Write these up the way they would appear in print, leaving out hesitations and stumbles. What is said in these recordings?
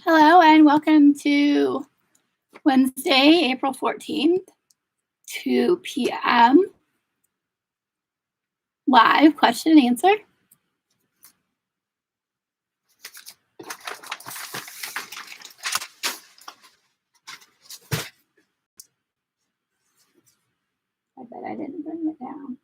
Hello and welcome to Wednesday, April 14th, 2 p.m. live question and answer. I bet I didn't bring it down.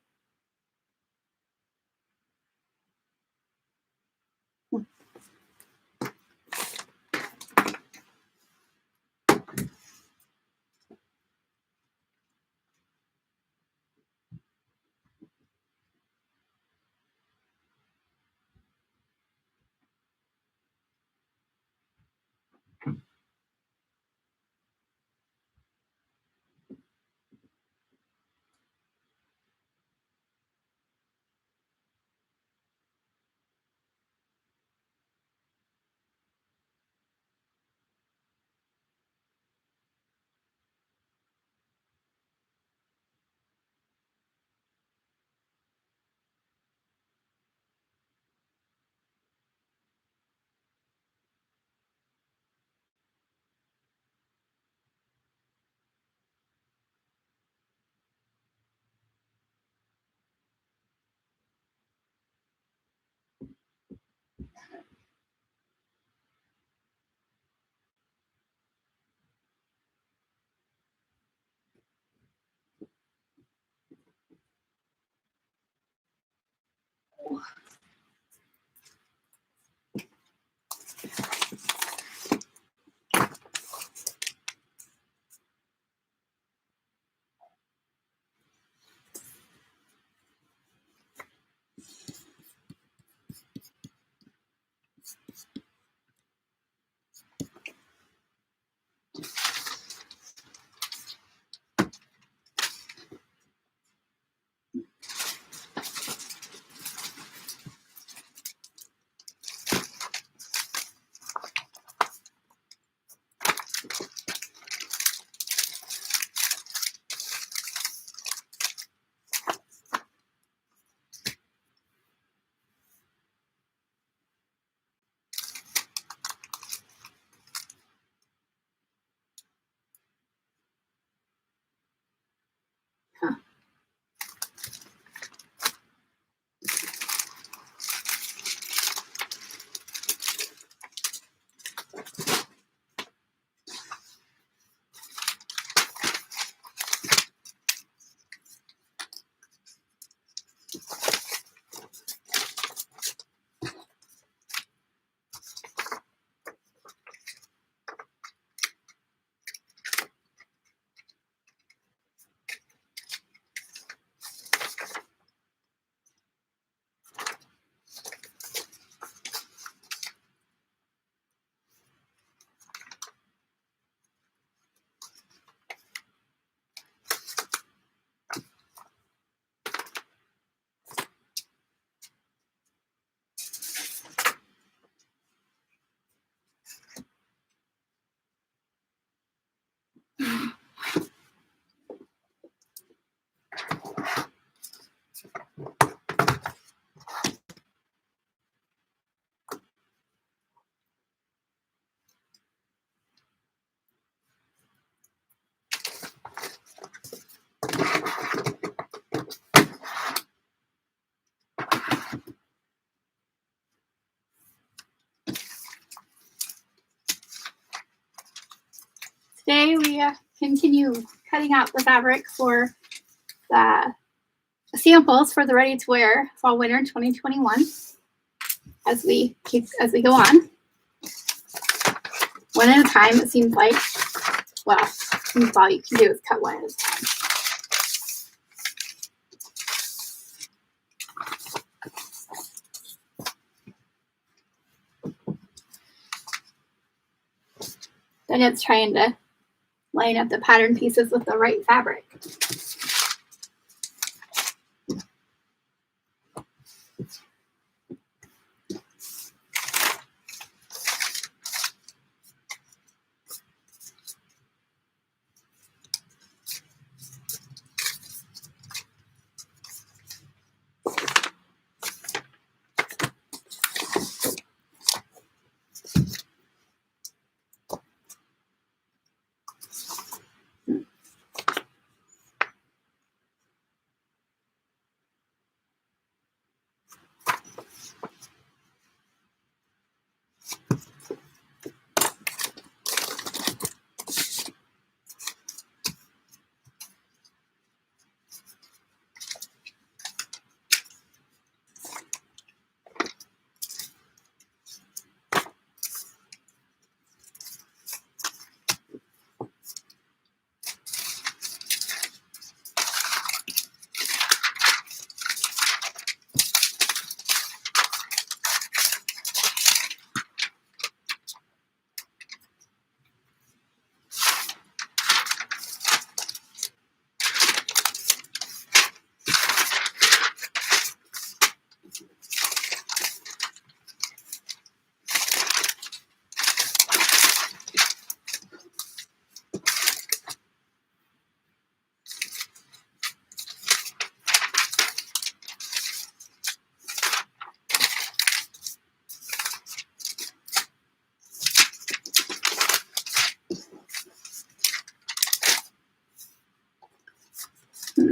Today we continue cutting out the fabric for the samples for the ready to wear fall winter 2021 as we go on. One at a time, it seems like. Well, seems all you can do is cut one at a time. Then it's trying to line up the pattern pieces with the right fabric. Yep,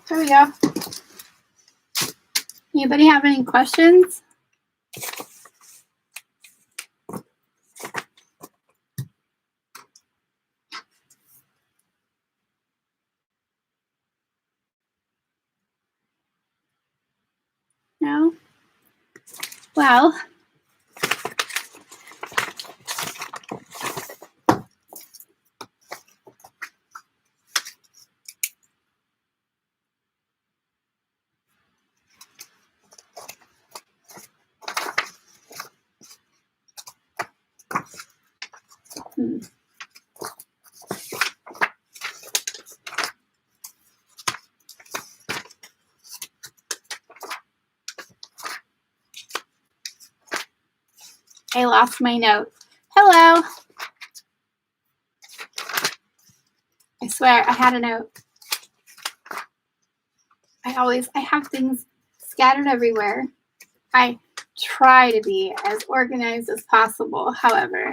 there we go. Anybody have any questions? No? Well, I lost my note. Hello. I swear I had a note. I have things scattered everywhere. I try to be as organized as possible. However,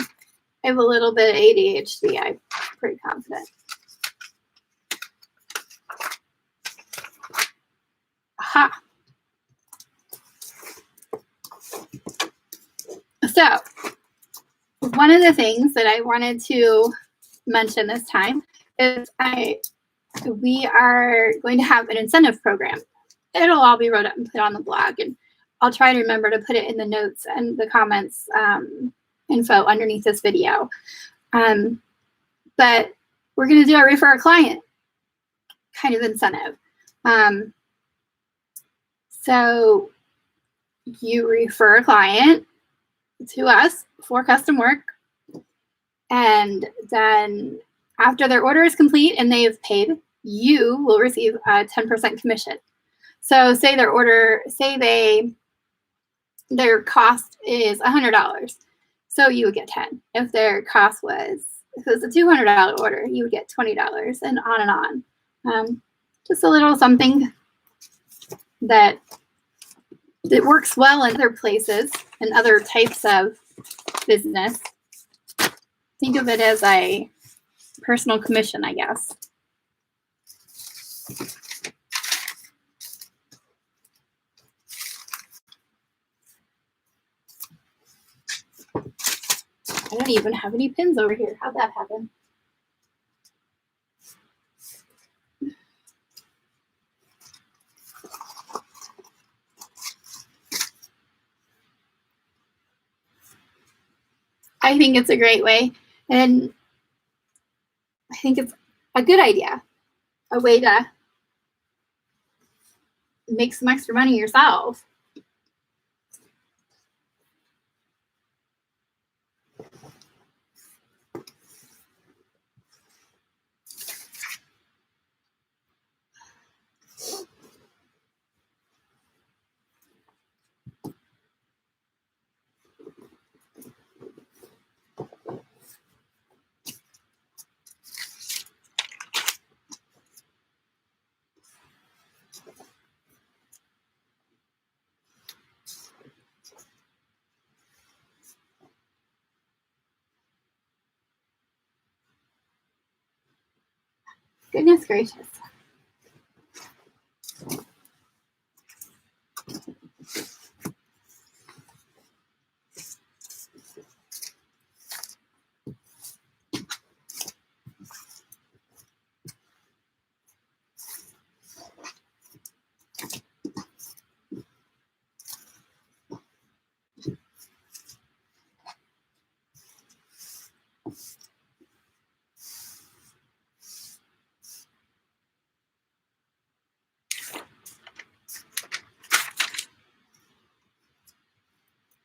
I have a little bit of ADHD. I'm pretty confident. Aha. So, one of the things that I wanted to mention this time is we are going to have an incentive program. It'll all be wrote up and put on the blog, and I'll try to remember to put it in the notes and the comments info underneath this video. But we're going to do a refer a client kind of incentive. So you refer a client to us for custom work, and then after their order is complete and they have paid, you will receive a 10% commission. So say their cost is $100. So you would get 10. If their cost was, if it was a $200 order, you would get $20, and on. Just a little something that works well in other places and other types of business. Think of it as a personal commission, I guess. I don't even have any pins over here. How'd that happen? I think it's a great way, and I think it's a good idea, a way to make some extra money yourself. Goodness gracious.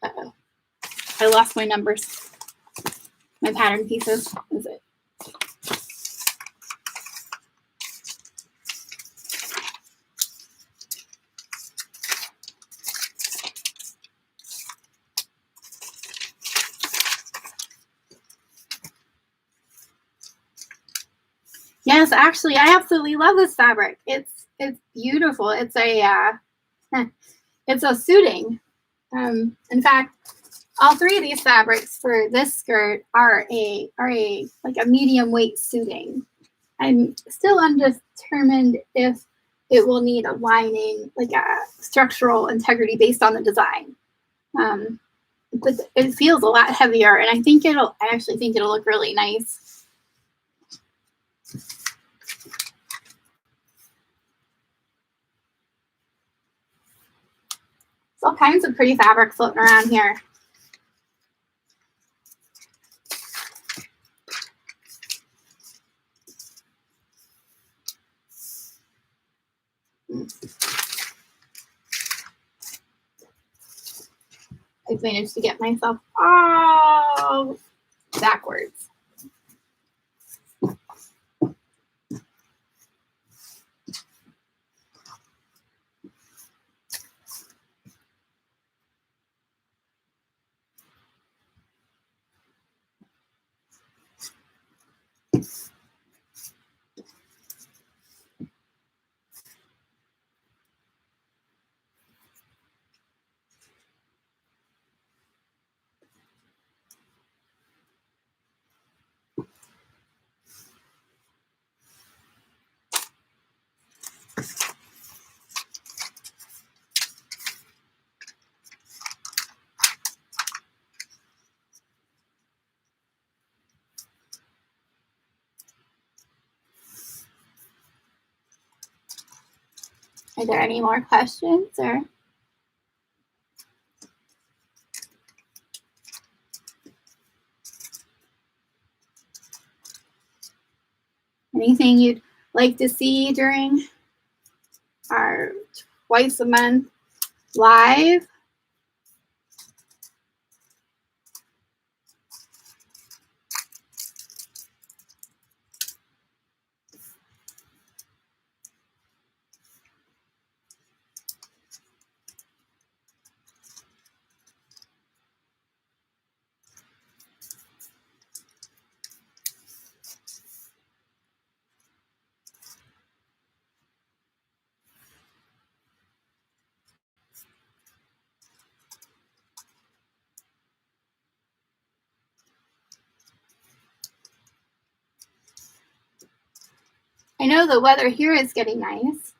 Uh-oh. I lost my numbers. My pattern pieces. Is it? Yes, actually, I absolutely love this fabric. It's beautiful. It's a it's a suiting. In fact, all three of these fabrics for this skirt are a like a medium weight suiting. I'm still undetermined if it will need a lining, like a structural integrity based on the design. But it feels a lot heavier, and I actually think it'll look really nice. There's all kinds of pretty fabric floating around here. I've managed to get myself all backwards. Are there any more questions or? Anything you'd like to see during our twice a month live? I know the weather here is getting nice.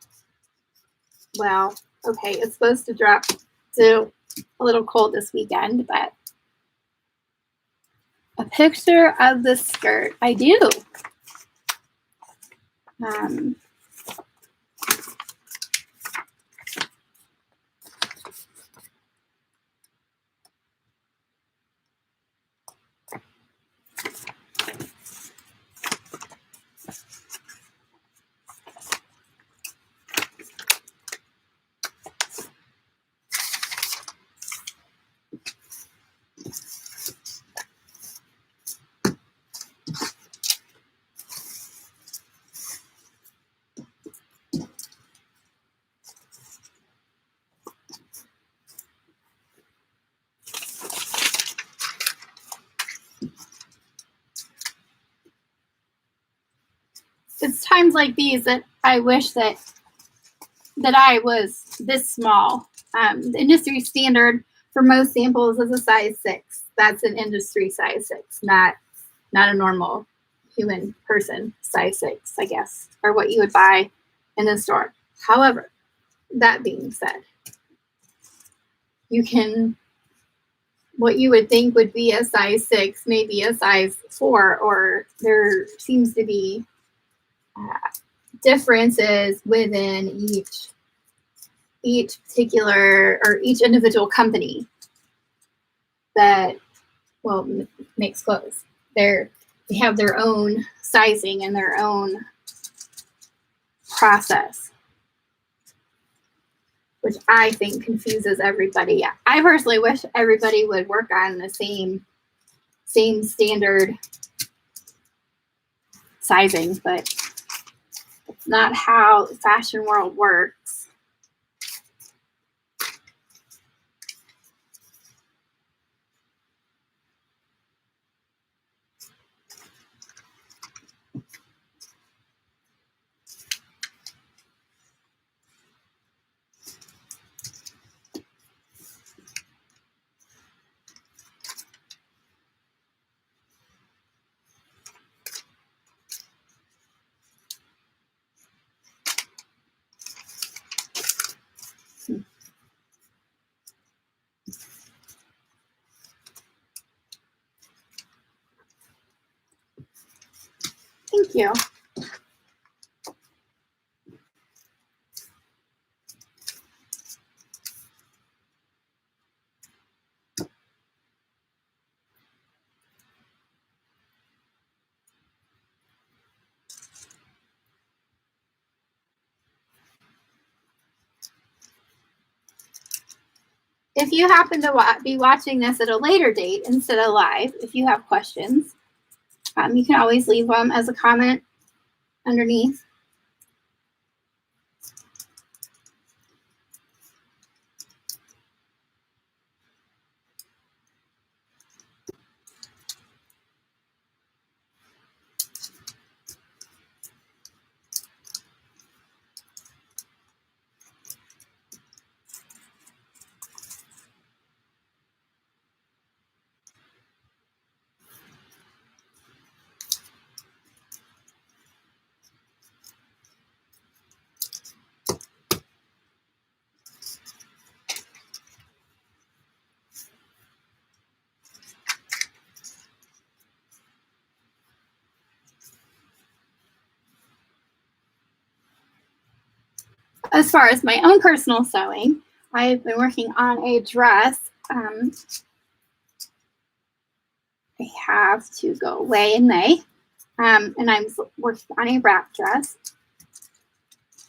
Well, okay, it's supposed to drop to a little cold this weekend, but a picture of the skirt. I do. It's times like these that I wish that I was this small. The industry standard for most samples is a size 6. That's an industry size 6, not a normal human person size 6, I guess, or what you would buy in the store. However, that being said, you can, what you would think would be a size 6, maybe a size 4, or there seems to be differences within each particular or each individual company that makes clothes. They have their own sizing and their own process, which I think confuses everybody. I personally wish everybody would work on the same standard sizing, but it's not how the fashion world works. Thank you. If you happen to be watching this at a later date instead of live, if you have questions, you can always leave them as a comment underneath. As far as my own personal sewing, I've been working on a dress. I have to go away in May, and I'm working on a wrap dress.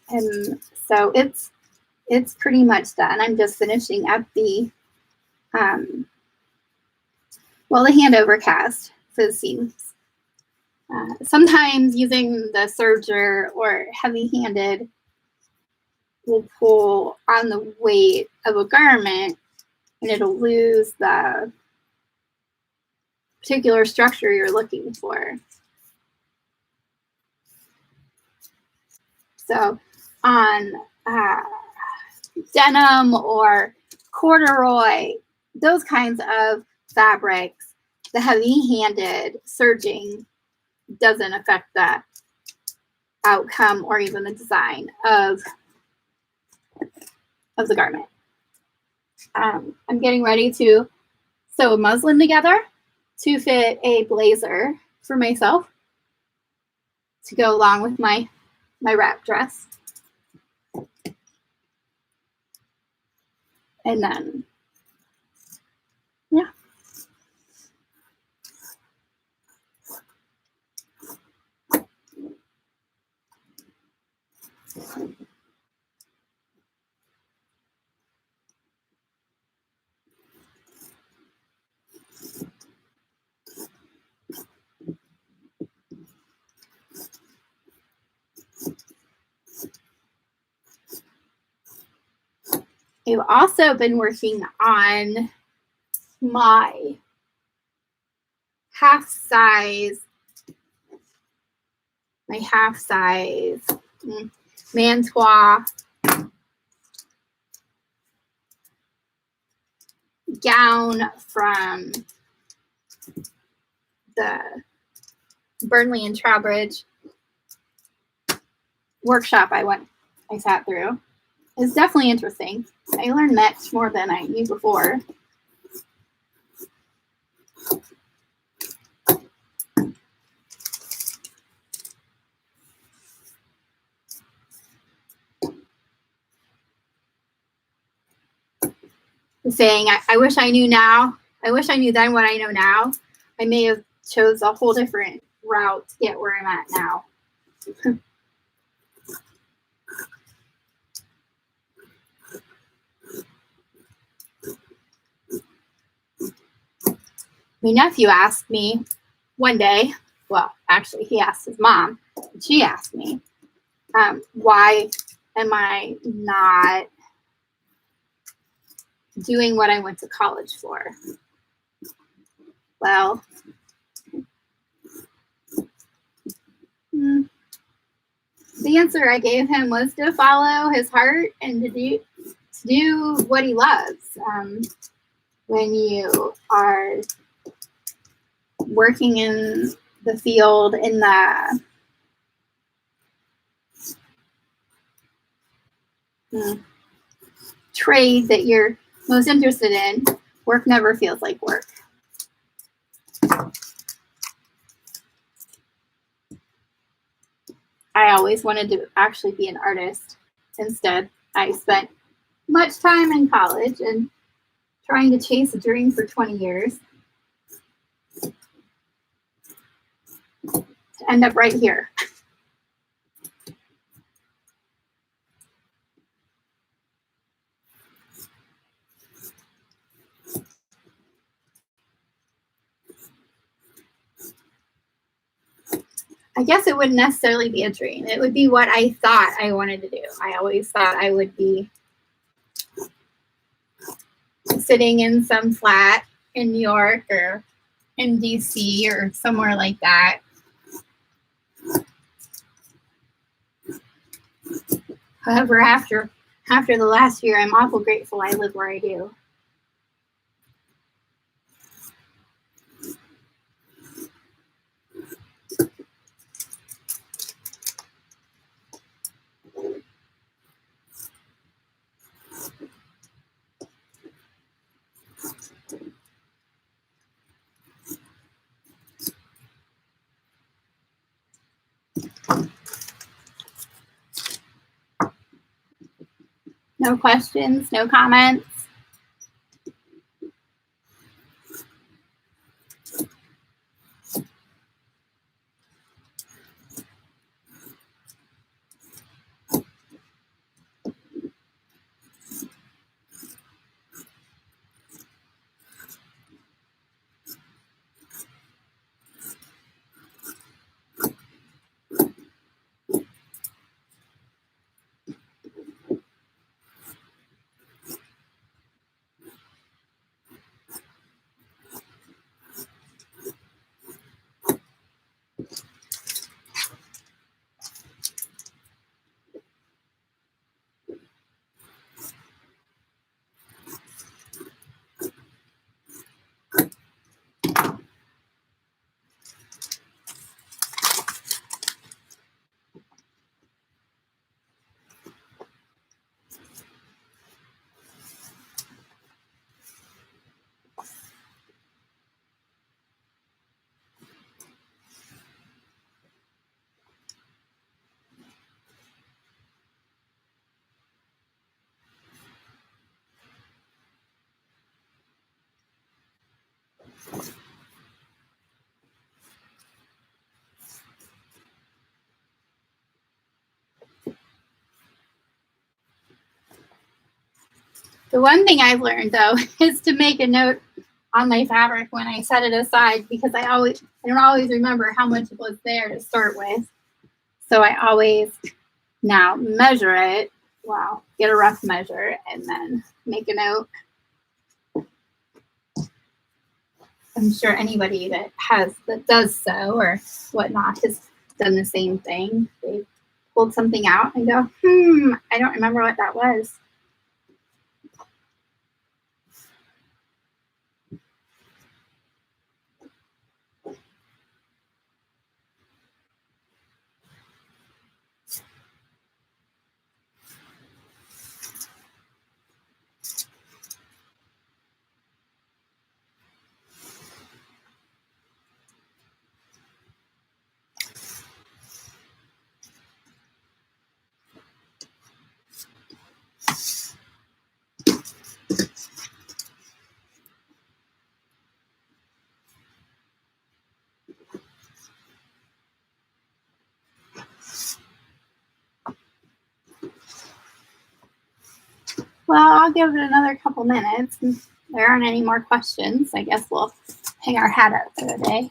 And so it's pretty much done. I'm just finishing up the the handover cast for the seams. Sometimes using the serger or heavy-handed will pull on the weight of a garment and it'll lose the particular structure you're looking for. So on denim or corduroy, those kinds of fabrics, the heavy-handed serging doesn't affect the outcome or even the design of the garment. I'm getting ready to sew a muslin together to fit a blazer for myself to go along with my wrap dress. And then, yeah. I've also been working on my half size mantua gown from the Burnley and Trowbridge workshop I sat through. It's definitely interesting. I learned much more than I knew before. Saying, I wish I knew now. I wish I knew then what I know now. I may have chose a whole different route to get where I'm at now. My nephew asked me one day, well, actually he asked his mom, and she asked me, why am I not doing what I went to college for? Well, the answer I gave him was to follow his heart and to do what he loves. When you are working in the field, in the trade that you're most interested in. Work never feels like work. I always wanted to actually be an artist. Instead, I spent much time in college and trying to chase a dream for 20 years to end up right here. I guess it wouldn't necessarily be a dream. It would be what I thought I wanted to do. I always thought I would be sitting in some flat in New York or in DC or somewhere like that. However, after the last year, I'm awful grateful I live where I do. No questions, no comments. The one thing I've learned, though, is to make a note on my fabric when I set it aside, because I don't always remember how much was there to start with. So I always now measure it. Well, get a rough measure and then make a note. I'm sure anybody that does sew or whatnot has done the same thing. They pulled something out and go, I don't remember what that was. Well, I'll give it another couple minutes. If there aren't any more questions, I guess we'll hang our hat up for the day.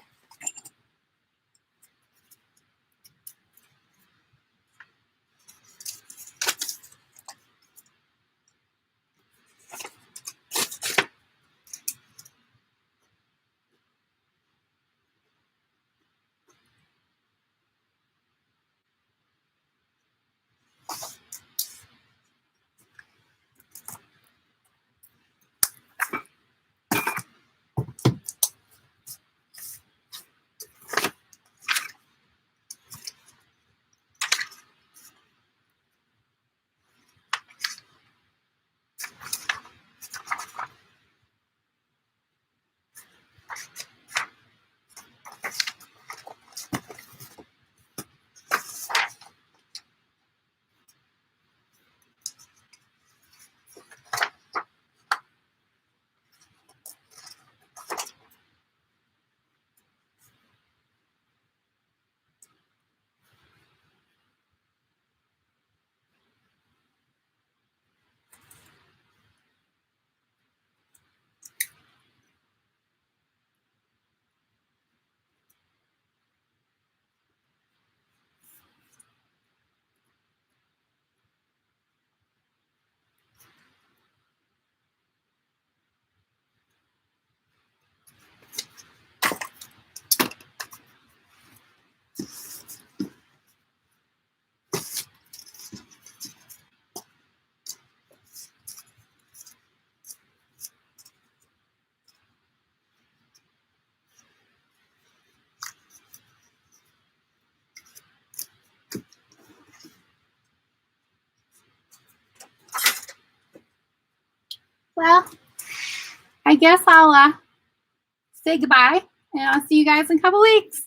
Well, I guess I'll say goodbye, and I'll see you guys in a couple weeks.